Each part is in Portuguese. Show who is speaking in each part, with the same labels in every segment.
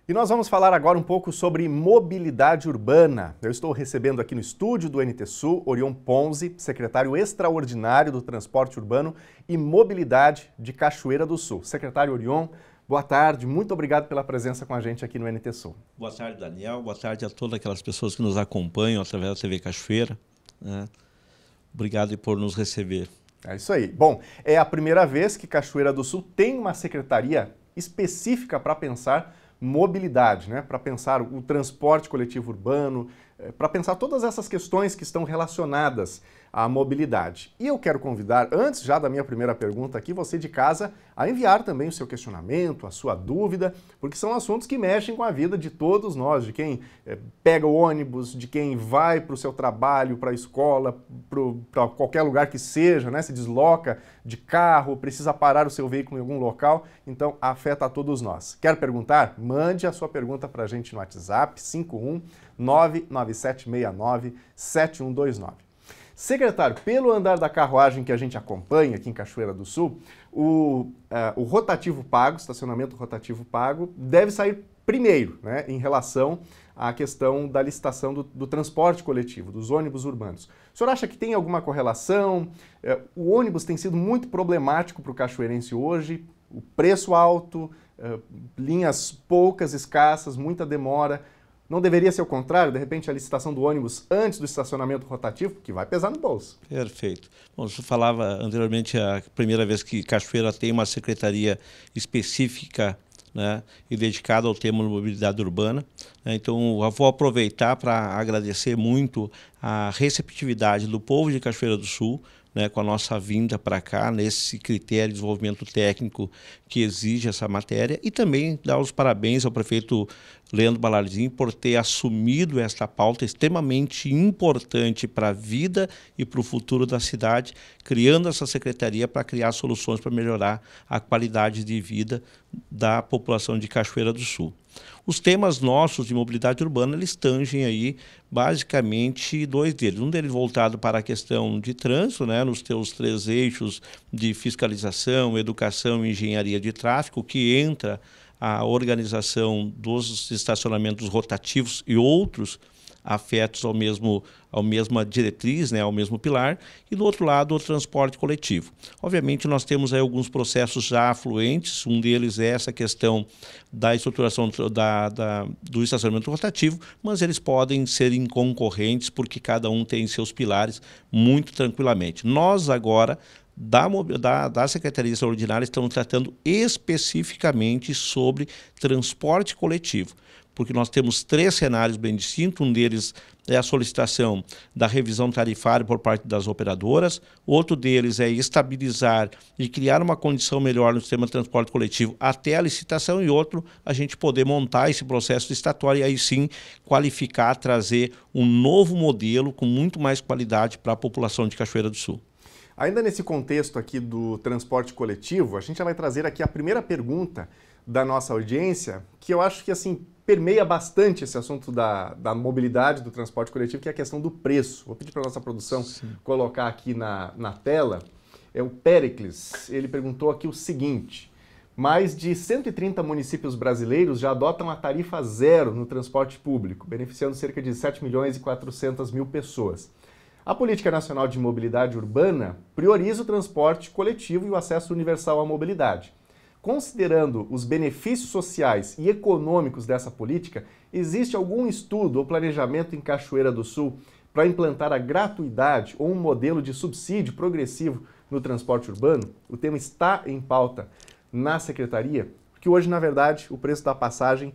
Speaker 1: E nós vamos falar agora um pouco sobre mobilidade urbana. Eu estou recebendo aqui no estúdio do NT Sul, Orion Ponzi, secretário extraordinário do Transporte Urbano e Mobilidade de Cachoeira do Sul. Secretário Orion, boa tarde, muito obrigado pela presença com a gente aqui no NT Sul.
Speaker 2: Boa tarde, Daniel, boa tarde a todas aquelas pessoas que nos acompanham através da TV Cachoeira. Obrigado por nos receber.
Speaker 1: É isso aí. Bom, é a primeira vez que Cachoeira do Sul tem uma secretaria específica para pensar mobilidade, né? Para pensar o transporte coletivo urbano, para pensar todas essas questões que estão relacionadas à mobilidade. E eu quero convidar, antes já da minha primeira pergunta aqui, você de casa a enviar também o seu questionamento, a sua dúvida, porque são assuntos que mexem com a vida de todos nós, de quem pega o ônibus, de quem vai para o seu trabalho, para a escola, para qualquer lugar que seja, né? Se desloca de carro, precisa parar o seu veículo em algum local, então afeta a todos nós. Quer perguntar? Mande a sua pergunta para a gente no WhatsApp 51 99769 7129. Secretário, pelo andar da carruagem que a gente acompanha aqui em Cachoeira do Sul, o rotativo pago, estacionamento rotativo pago, deve sair primeiro, né, em relação à questão da licitação do transporte coletivo, dos ônibus urbanos. O senhor acha que tem alguma correlação? O ônibus tem sido muito problemático para o cachoeirense hoje, o preço alto, linhas poucas, escassas, muita demora. Não deveria ser o contrário, de repente a licitação do ônibus antes do estacionamento rotativo, que vai pesar no bolso.
Speaker 2: Perfeito. Bom, você falava anteriormente a primeira vez que Cachoeira tem uma secretaria específica, né, e dedicada ao tema da mobilidade urbana. Então, eu vou aproveitar para agradecer muito a receptividade do povo de Cachoeira do Sul, né, com a nossa vinda para cá, nesse critério de desenvolvimento técnico que exige essa matéria, e também dar os parabéns ao prefeito Leandro Balardim por ter assumido esta pauta extremamente importante para a vida e para o futuro da cidade, criando essa secretaria para criar soluções para melhorar a qualidade de vida da população de Cachoeira do Sul. Os temas nossos de mobilidade urbana, eles tangem aí basicamente dois deles. Um deles voltado para a questão de trânsito, né, nos seus três eixos de fiscalização, educação e engenharia de tráfego, que entra a organização dos estacionamentos rotativos e outros afetos ao mesma diretriz, né, ao mesmo pilar, e do outro lado o transporte coletivo. Obviamente nós temos aí alguns processos já afluentes, um deles é essa questão da estruturação do estacionamento rotativo, mas eles podem ser inconcorrentes porque cada um tem seus pilares muito tranquilamente. Nós agora, da Secretaria Extraordinária, estamos tratando especificamente sobre transporte coletivo, porque nós temos três cenários bem distintos. Um deles é a solicitação da revisão tarifária por parte das operadoras, outro deles é estabilizar e criar uma condição melhor no sistema de transporte coletivo até a licitação, e outro, a gente poder montar esse processo licitatório e aí sim qualificar, trazer um novo modelo com muito mais qualidade para a população de Cachoeira do Sul.
Speaker 1: Ainda nesse contexto aqui do transporte coletivo, a gente já vai trazer aqui a primeira pergunta da nossa audiência, que eu acho que assim permeia bastante esse assunto da mobilidade, do transporte coletivo, que é a questão do preço. Vou pedir para a nossa produção colocar aqui na tela. É o Pericles, ele perguntou aqui o seguinte: mais de 130 municípios brasileiros já adotam a tarifa zero no transporte público, beneficiando cerca de 7.400.000 pessoas. A Política Nacional de Mobilidade Urbana prioriza o transporte coletivo e o acesso universal à mobilidade. Considerando os benefícios sociais e econômicos dessa política, existe algum estudo ou planejamento em Cachoeira do Sul para implantar a gratuidade ou um modelo de subsídio progressivo no transporte urbano? O tema está em pauta na secretaria, porque hoje, na verdade, o preço da passagem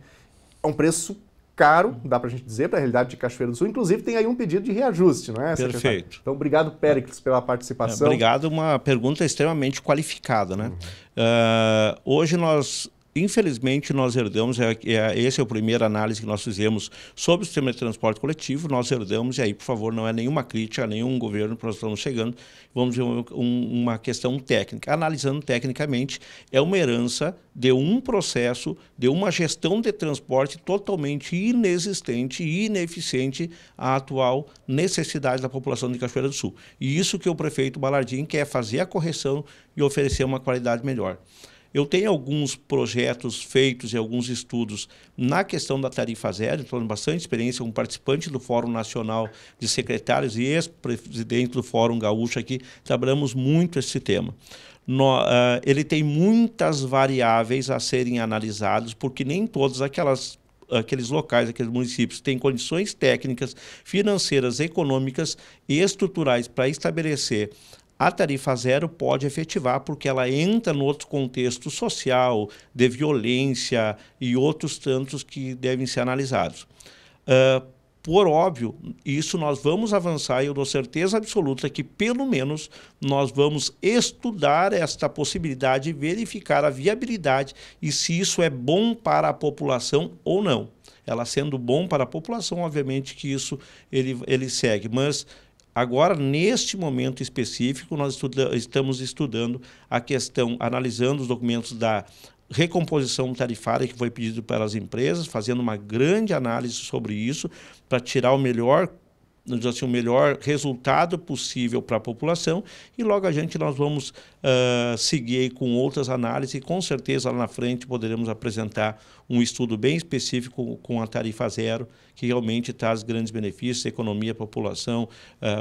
Speaker 1: é um preço caro, dá para a gente dizer, para a realidade de Cachoeira do Sul. Inclusive, tem aí um pedido de reajuste, não é, secretário?
Speaker 2: Perfeito.
Speaker 1: Então, obrigado, Péricles, pela participação.
Speaker 2: Obrigado, uma pergunta extremamente qualificada, né? Hoje infelizmente, nós herdamos, essa é a primeira análise que nós fizemos sobre o sistema de transporte coletivo, nós herdamos, e aí, por favor, não é nenhuma crítica a nenhum governo que nós estamos chegando, vamos ver uma questão técnica. Analisando tecnicamente, é uma herança de um processo, de uma gestão de transporte totalmente inexistente e ineficiente à atual necessidade da população de Cachoeira do Sul. E isso que o prefeito Balardim quer fazer a correção e oferecer uma qualidade melhor. Eu tenho alguns projetos feitos e alguns estudos na questão da tarifa zero, estou com bastante experiência como participante do Fórum Nacional de Secretários e ex-presidente do Fórum Gaúcho aqui, trabalhamos muito esse tema. Ele tem muitas variáveis a serem analisadas, porque nem todas aqueles locais, aqueles municípios têm condições técnicas, financeiras, econômicas e estruturais para estabelecer a tarifa zero, pode efetivar, porque ela entra no outro contexto social, de violência e outros tantos que devem ser analisados. Por óbvio, isso nós vamos avançar e eu dou certeza absoluta que, pelo menos, nós vamos estudar esta possibilidade e verificar a viabilidade e se isso é bom para a população ou não. Ela sendo bom para a população, obviamente que isso ele segue, mas agora, neste momento específico, nós estamos estudando a questão, analisando os documentos da recomposição tarifária que foi pedido pelas empresas, fazendo uma grande análise sobre isso, para tirar o melhor resultado possível para a população, e logo adiante nós vamos seguir com outras análises e com certeza lá na frente poderemos apresentar um estudo bem específico com a tarifa zero, que realmente traz grandes benefícios, economia, população,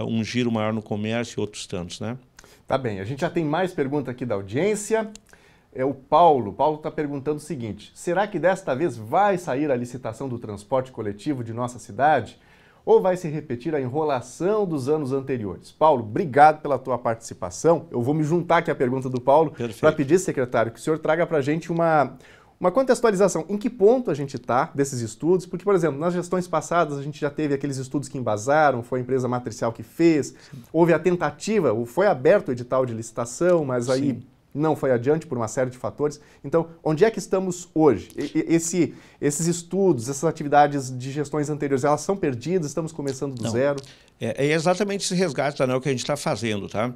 Speaker 2: um giro maior no comércio e outros tantos, né?
Speaker 1: Tá bem, a gente já tem mais pergunta aqui da audiência. É o Paulo. O Paulo está perguntando o seguinte: será que desta vez vai sair a licitação do transporte coletivo de nossa cidade? Ou vai se repetir a enrolação dos anos anteriores? Paulo, obrigado pela tua participação. Eu vou me juntar aqui à pergunta do Paulo para pedir, secretário, que o senhor traga para a gente uma contextualização. Em que ponto a gente está desses estudos? Porque, por exemplo, nas gestões passadas a gente já teve aqueles estudos que embasaram, foi a empresa matricial que fez, houve a tentativa, foi aberto o edital de licitação, mas aí... Sim. Não foi adiante por uma série de fatores. Então, onde é que estamos hoje? Esses estudos, essas atividades de gestões anteriores, elas são perdidas? Estamos começando do zero?
Speaker 2: É exatamente esse resgate, Daniel, que a gente está fazendo, tá?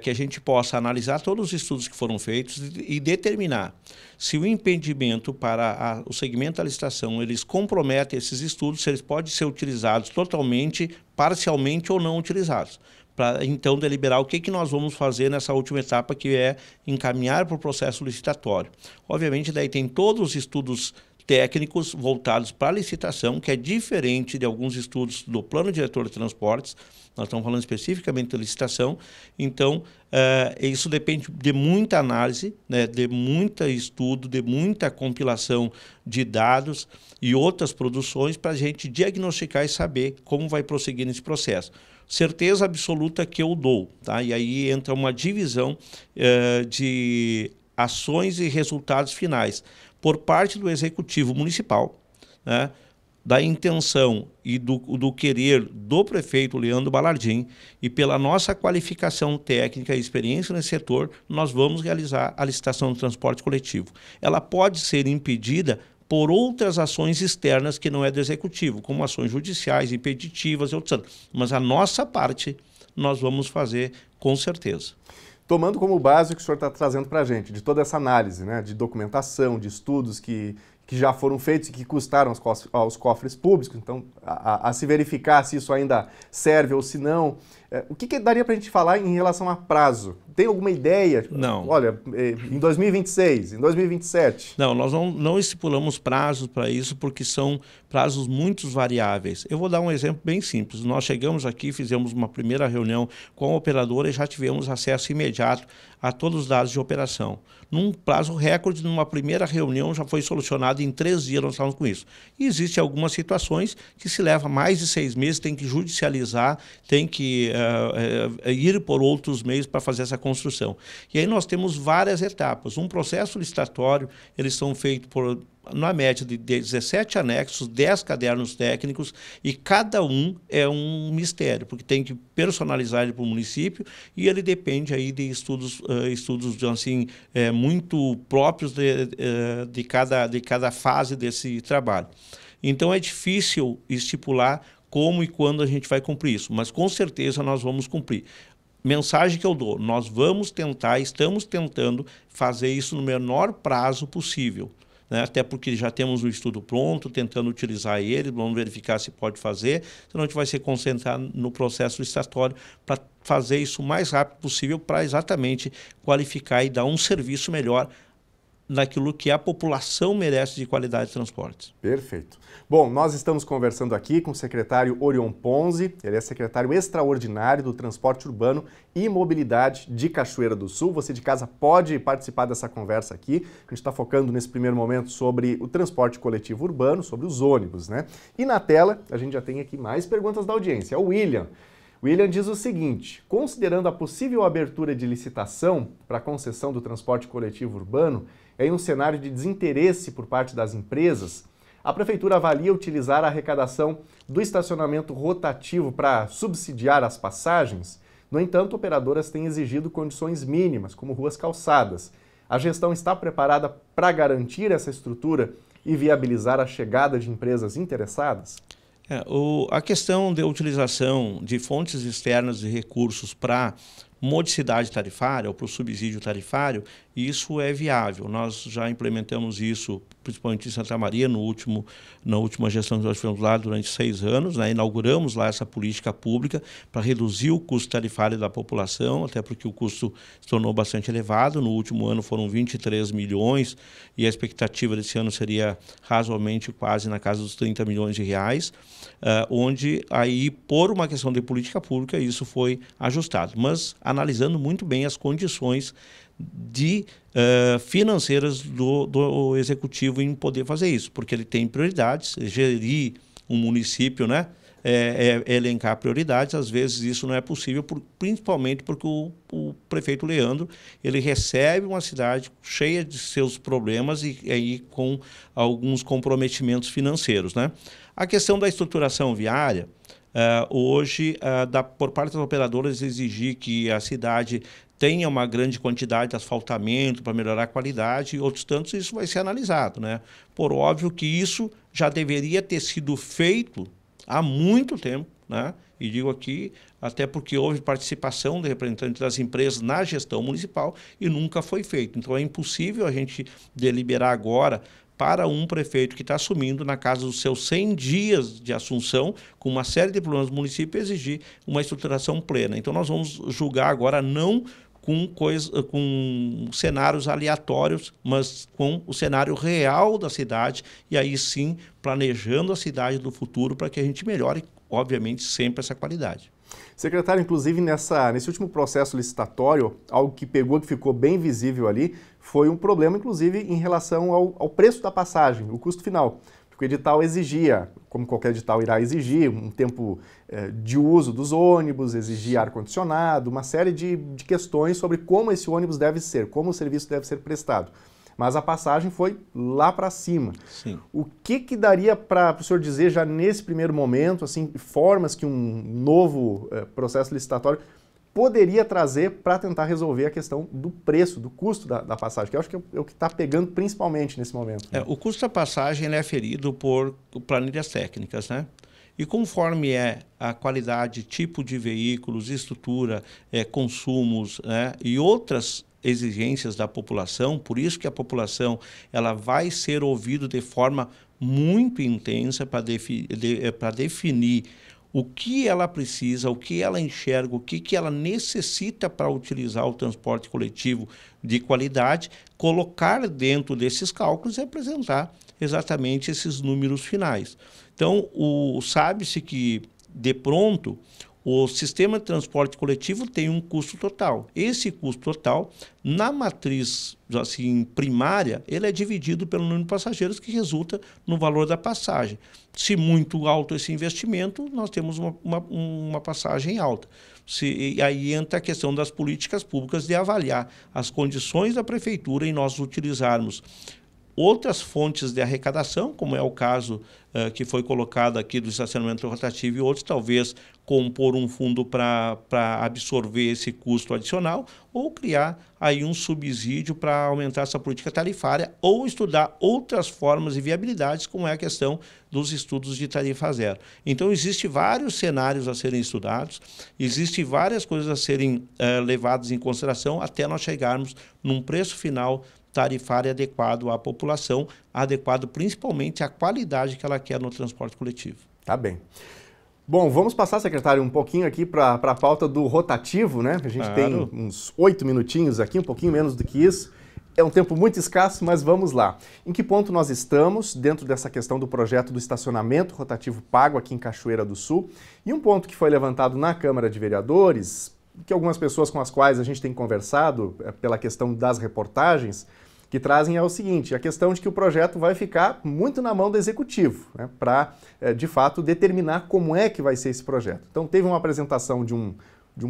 Speaker 2: Que a gente possa analisar todos os estudos que foram feitos e determinar se o impedimento para o segmento da licitação, eles comprometem esses estudos, se eles podem ser utilizados totalmente, parcialmente ou não utilizados. Para então deliberar o que nós vamos fazer nessa última etapa, que é encaminhar para o processo licitatório. Obviamente, daí tem todos os estudos técnicos voltados para a licitação, que é diferente de alguns estudos do Plano Diretor de Transportes. Nós estamos falando especificamente da licitação. Então, isso depende de muita análise, né, de muito estudo, de muita compilação de dados e outras produções para a gente diagnosticar e saber como vai prosseguir nesse processo. Certeza absoluta que eu dou, tá? E aí entra uma divisão de ações e resultados finais por parte do Executivo Municipal, né? Da intenção e do querer do prefeito Leandro Balardim, e pela nossa qualificação técnica e experiência nesse setor, nós vamos realizar a licitação do transporte coletivo. Ela pode ser impedida por outras ações externas que não é do Executivo, como ações judiciais, impeditivas e outras. Mas a nossa parte nós vamos fazer com certeza.
Speaker 1: Tomando como base o que o senhor está trazendo para a gente, de toda essa análise, né, de documentação, de estudos que já foram feitos e que custaram aos cofres públicos, então a se verificar se isso ainda serve ou se não. O que daria para a gente falar em relação a prazo? Tem alguma ideia?
Speaker 2: Não.
Speaker 1: Olha, em 2026, em 2027?
Speaker 2: Não, nós não estipulamos prazos para isso, porque são prazos muito variáveis. Eu vou dar um exemplo bem simples. Nós chegamos aqui, fizemos uma primeira reunião com a operadora e já tivemos acesso imediato a todos os dados de operação. Num prazo recorde, numa primeira reunião, já foi solucionado em 3 dias, nós estávamos com isso. E existem algumas situações que se leva mais de 6 meses, tem que judicializar, tem que ir por outros meios para fazer essa construção. E aí nós temos várias etapas. Um processo licitatório, eles são feitos na média de 17 anexos, 10 cadernos técnicos, e cada um é um mistério, porque tem que personalizar ele para o município, e ele depende aí de estudos assim, muito próprios de cada fase desse trabalho. Então é difícil estipular como e quando a gente vai cumprir isso, mas com certeza nós vamos cumprir. Mensagem que eu dou: nós vamos tentar, estamos tentando fazer isso no menor prazo possível, né? Até porque já temos o estudo pronto, tentando utilizar ele, vamos verificar se pode fazer, senão a gente vai se concentrar no processo licitatório para fazer isso o mais rápido possível, para exatamente qualificar e dar um serviço melhor naquilo que a população merece de qualidade de transportes.
Speaker 1: Perfeito. Bom, nós estamos conversando aqui com o secretário Orion Ponzi, ele é secretário extraordinário do Transporte Urbano e Mobilidade de Cachoeira do Sul. Você de casa pode participar dessa conversa aqui. A gente está focando nesse primeiro momento sobre o transporte coletivo urbano, sobre os ônibus, né? E na tela a gente já tem aqui mais perguntas da audiência. O William diz o seguinte: considerando a possível abertura de licitação para a concessão do transporte coletivo urbano, em um cenário de desinteresse por parte das empresas, a Prefeitura avalia utilizar a arrecadação do estacionamento rotativo para subsidiar as passagens? No entanto, operadoras têm exigido condições mínimas, como ruas calçadas. A gestão está preparada para garantir essa estrutura e viabilizar a chegada de empresas interessadas?
Speaker 2: A questão da utilização de fontes externas de recursos para modicidade tarifária ou para o subsídio tarifário, isso é viável. Nós já implementamos isso, principalmente em Santa Maria, na última gestão que nós tivemos lá durante 6 anos, né? Inauguramos lá essa política pública para reduzir o custo tarifário da população, até porque o custo se tornou bastante elevado. No último ano foram 23 milhões e a expectativa desse ano seria razoavelmente quase na casa dos 30 milhões de reais, onde aí, por uma questão de política pública, isso foi ajustado. Mas analisando muito bem as condições financeiras do executivo em poder fazer isso, porque ele tem prioridades, gerir um município, né? Elencar prioridades. Às vezes isso não é possível, principalmente porque o prefeito Leandro, ele recebe uma cidade cheia de seus problemas e aí com alguns comprometimentos financeiros, né? A questão da estruturação viária, hoje, por parte das operadoras, exigir que a cidade tenha uma grande quantidade de asfaltamento para melhorar a qualidade, e outros tantos, isso vai ser analisado, né? Por óbvio que isso já deveria ter sido feito há muito tempo, né? E digo aqui, até porque houve participação de representantes das empresas na gestão municipal e nunca foi feito. Então é impossível a gente deliberar agora para um prefeito que está assumindo na casa dos seus 100 dias de assunção, com uma série de problemas do município, exigir uma estruturação plena. Então nós vamos julgar agora não com cenários aleatórios, mas com o cenário real da cidade, e aí sim planejando a cidade do futuro para que a gente melhore, obviamente, sempre essa qualidade.
Speaker 1: Secretário, inclusive nesse último processo licitatório, algo que ficou bem visível ali, foi um problema, inclusive, em relação ao preço da passagem, o custo final. Porque o edital exigia, como qualquer edital irá exigir, um tempo de uso dos ônibus, exigia ar-condicionado, uma série de questões sobre como esse ônibus deve ser, como o serviço deve ser prestado. Mas a passagem foi lá para cima.
Speaker 2: Sim.
Speaker 1: O que daria para o senhor dizer já nesse primeiro momento, assim, formas que um novo processo licitatório poderia trazer para tentar resolver a questão do preço, do custo da passagem, que eu acho que é o que está pegando principalmente nesse momento. Né?
Speaker 2: O custo da passagem é aferido por planilhas técnicas, né? E conforme a qualidade, tipo de veículos, estrutura, consumos, né? E outras exigências da população, por isso que a população ela vai ser ouvida de forma muito intensa para definir o que ela precisa, o que ela enxerga, o que ela necessita para utilizar o transporte coletivo de qualidade, colocar dentro desses cálculos e apresentar exatamente esses números finais. Então, sabe-se que, de pronto, o sistema de transporte coletivo tem um custo total. Esse custo total, na matriz assim, primária, ele é dividido pelo número de passageiros, que resulta no valor da passagem. Se muito alto esse investimento, nós temos uma passagem alta. E aí entra a questão das políticas públicas de avaliar as condições da prefeitura em nós utilizarmos outras fontes de arrecadação, como é o caso que foi colocado aqui do estacionamento rotativo, e outros talvez compor um fundo para absorver esse custo adicional, ou criar aí um subsídio para aumentar essa política tarifária, ou estudar outras formas de viabilidades, como é a questão dos estudos de tarifa zero. Então, existem vários cenários a serem estudados, existem várias coisas a serem levadas em consideração até nós chegarmos num preço final tarifário adequado à população, adequado principalmente à qualidade que ela quer no transporte coletivo.
Speaker 1: Tá bem. Bom, vamos passar, secretário, um pouquinho aqui para a pauta do rotativo, né? A gente tem uns 8 minutinhos aqui, um pouquinho menos do que isso. É um tempo muito escasso, mas vamos lá. Em que ponto nós estamos dentro dessa questão do projeto do estacionamento rotativo pago aqui em Cachoeira do Sul? E um ponto que foi levantado na Câmara de Vereadores, que algumas pessoas com as quais a gente tem conversado pela questão das reportagens, que trazem é o seguinte, a questão de que o projeto vai ficar muito na mão do Executivo, né, para, de fato, determinar como é que vai ser esse projeto. Então, teve uma apresentação de um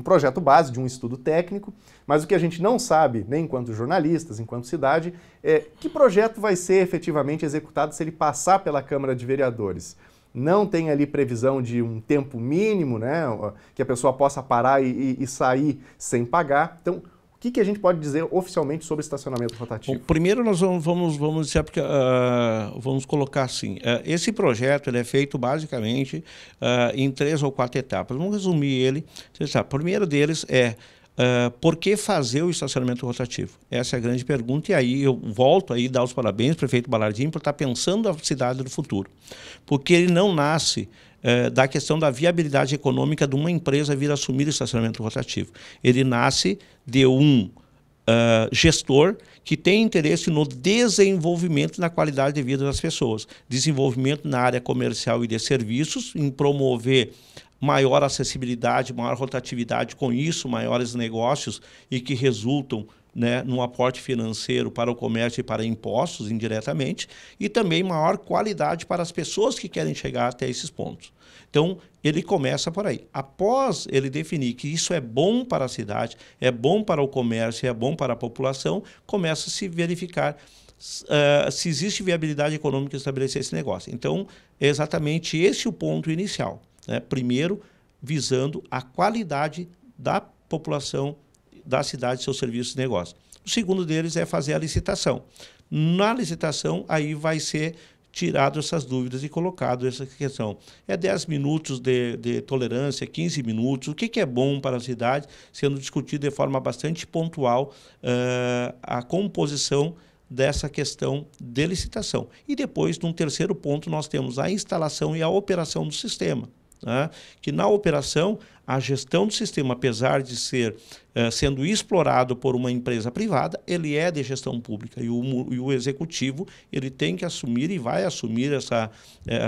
Speaker 1: projeto base, de um estudo técnico, mas o que a gente não sabe, nem enquanto jornalistas, enquanto cidade, é que projeto vai ser efetivamente executado se ele passar pela Câmara de Vereadores. Não tem ali previsão de um tempo mínimo, né, que a pessoa possa parar e sair sem pagar. Então, o que a gente pode dizer oficialmente sobre estacionamento rotativo?
Speaker 2: Bom, primeiro nós vamos dizer, porque, vamos colocar assim, esse projeto ele é feito basicamente em 3 ou 4 etapas. Vamos resumir ele. O primeiro deles é por que fazer o estacionamento rotativo? Essa é a grande pergunta, e aí eu volto a dar os parabéns ao prefeito Balardim por estar pensando a cidade do futuro. Porque ele não nasce da questão da viabilidade econômica de uma empresa vir assumir o estacionamento rotativo. Ele nasce de um gestor que tem interesse no desenvolvimento e na qualidade de vida das pessoas. Desenvolvimento na área comercial e de serviços, em promover maior acessibilidade, maior rotatividade, com isso maiores negócios e que resultam, né, num aporte financeiro para o comércio e para impostos indiretamente, e também maior qualidade para as pessoas que querem chegar até esses pontos. Então, ele começa por aí. Após ele definir que isso é bom para a cidade, é bom para o comércio, é bom para a população, começa a se verificar se existe viabilidade econômica de estabelecer esse negócio. Então, é exatamente esse o ponto inicial, né? Primeiro, visando a qualidade da população da cidade, seus serviços e negócios. O segundo deles é fazer a licitação. Na licitação, aí vai ser tirado essas dúvidas e colocado essa questão. É 10 minutos de tolerância, 15 minutos, o que é bom para a cidade, sendo discutido de forma bastante pontual a composição dessa questão de licitação. E depois, num terceiro ponto, nós temos a instalação e a operação do sistema, né? Que na operação, a gestão do sistema, apesar de ser sendo explorado por uma empresa privada, ele é de gestão pública e o executivo ele tem que assumir e vai assumir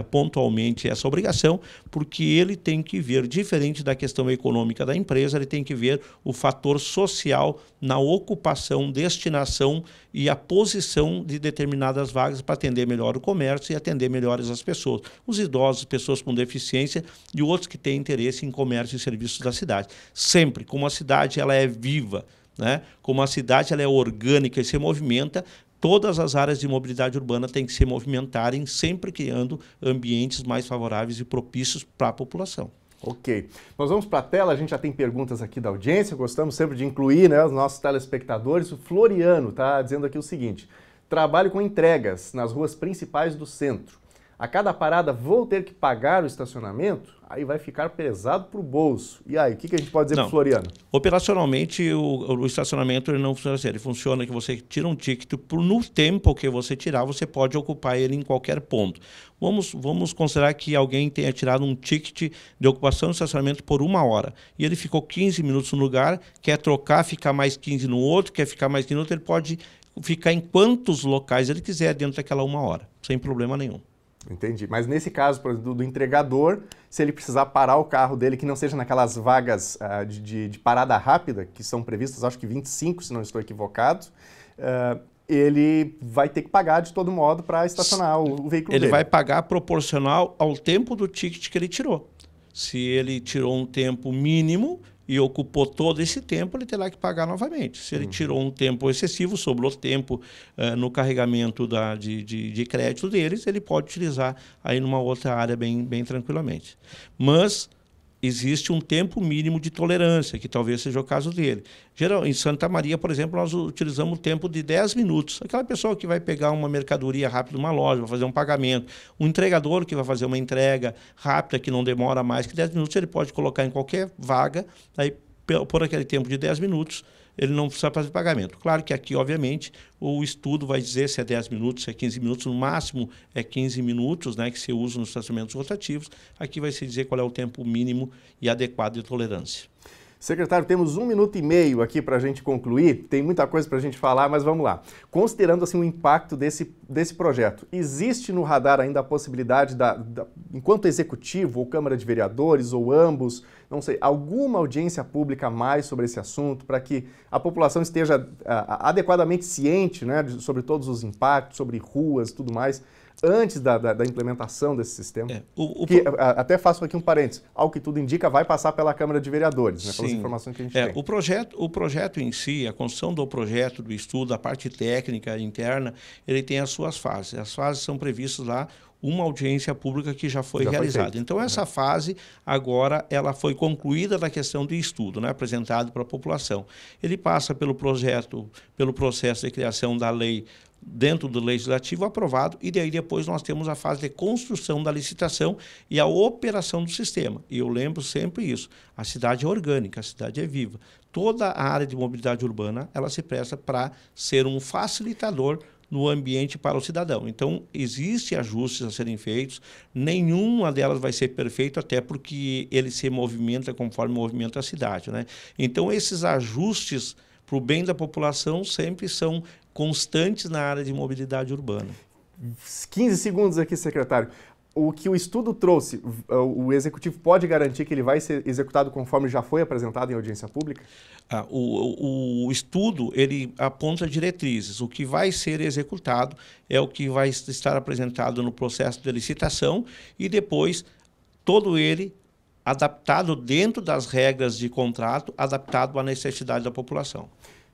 Speaker 2: pontualmente essa obrigação, porque ele tem que ver, diferente da questão econômica da empresa, ele tem que ver o fator social na ocupação, destinação e a posição de determinadas vagas para atender melhor o comércio e atender melhores as pessoas, os idosos, pessoas com deficiência e outros que têm interesse em comércio e serviços da cidade. Sempre, como a cidade ela é viva, né? Como a cidade ela é orgânica e se movimenta, todas as áreas de mobilidade urbana têm que se movimentarem, sempre criando ambientes mais favoráveis e propícios para a população.
Speaker 1: Ok. Nós vamos para a tela, a gente já tem perguntas aqui da audiência, gostamos sempre de incluir, né, os nossos telespectadores. O Floriano está dizendo aqui o seguinte: trabalho com entregas nas ruas principais do centro. A cada parada vou ter que pagar o estacionamento? Aí vai ficar pesado para o bolso. E aí, o que a gente pode dizer para o Floriano?
Speaker 2: Operacionalmente, o estacionamento ele não funciona assim. Ele funciona que você tira um ticket, no tempo que você tirar, você pode ocupar ele em qualquer ponto. Vamos considerar que alguém tenha tirado um ticket de ocupação do estacionamento por 1 hora. E ele ficou 15 minutos no lugar, quer trocar, ficar mais 15 no outro, quer ficar mais 15 no outro, ele pode ficar em quantos locais ele quiser dentro daquela 1 hora, sem problema nenhum.
Speaker 1: Entendi. Mas nesse caso, por exemplo, do entregador, se ele precisar parar o carro dele, que não seja naquelas vagas de parada rápida, que são previstas, acho que 25, se não estou equivocado, ele vai ter que pagar de todo modo para estacionar o veículo dele.
Speaker 2: Ele vai pagar proporcional ao tempo do ticket que ele tirou. Se ele tirou um tempo mínimo e ocupou todo esse tempo, ele terá que pagar novamente. Se ele tirou um tempo excessivo, sobrou tempo no carregamento de crédito deles, ele pode utilizar aí numa outra área bem tranquilamente. Mas existe um tempo mínimo de tolerância, que talvez seja o caso dele. Em Santa Maria, por exemplo, nós utilizamos o tempo de 10 minutos. Aquela pessoa que vai pegar uma mercadoria rápida numa loja, vai fazer um pagamento, um entregador que vai fazer uma entrega rápida, que não demora mais que 10 minutos, ele pode colocar em qualquer vaga, aí por aquele tempo de 10 minutos, ele não precisa fazer pagamento. Claro que aqui, obviamente, o estudo vai dizer se é 10 minutos, se é 15 minutos, no máximo é 15 minutos, né, que se usa nos estacionamentos rotativos. Aqui vai se dizer qual é o tempo mínimo e adequado de tolerância.
Speaker 1: Secretário, temos 1 minuto e meio aqui para a gente concluir. Tem muita coisa para a gente falar, mas vamos lá. Considerando assim, o impacto desse projeto, existe no radar ainda a possibilidade, enquanto Executivo ou Câmara de Vereadores ou ambos, não sei, alguma audiência pública a mais sobre esse assunto para que a população esteja adequadamente ciente, né, sobre todos os impactos, sobre ruas e tudo mais, antes da implementação desse sistema? Até faço aqui um parênteses, ao que tudo indica, vai passar pela Câmara de Vereadores, né, pelas informações que a gente tem.
Speaker 2: O projeto em si, a construção do projeto, do estudo, a parte técnica interna, ele tem as suas fases. As fases são previstas lá, uma audiência pública que já foi realizada. Então, essa fase, agora, ela foi concluída da questão de estudo, né, apresentado para a população. Ele passa pelo processo de criação da lei dentro do legislativo aprovado, e daí depois nós temos a fase de construção da licitação e a operação do sistema. E eu lembro sempre isso, a cidade é orgânica, a cidade é viva. Toda a área de mobilidade urbana, ela se presta para ser um facilitador no ambiente para o cidadão. Então, existem ajustes a serem feitos, nenhuma delas vai ser perfeita, até porque ele se movimenta conforme movimenta a cidade, né? Então, esses ajustes para o bem da população sempre são constantes na área de mobilidade urbana.
Speaker 1: 15 segundos aqui, secretário. O que o estudo trouxe, o Executivo pode garantir que ele vai ser executado conforme já foi apresentado em audiência pública?
Speaker 2: O estudo, ele aponta diretrizes. O que vai ser executado é o que vai estar apresentado no processo de licitação e depois todo ele adaptado dentro das regras de contrato, adaptado à necessidade da população.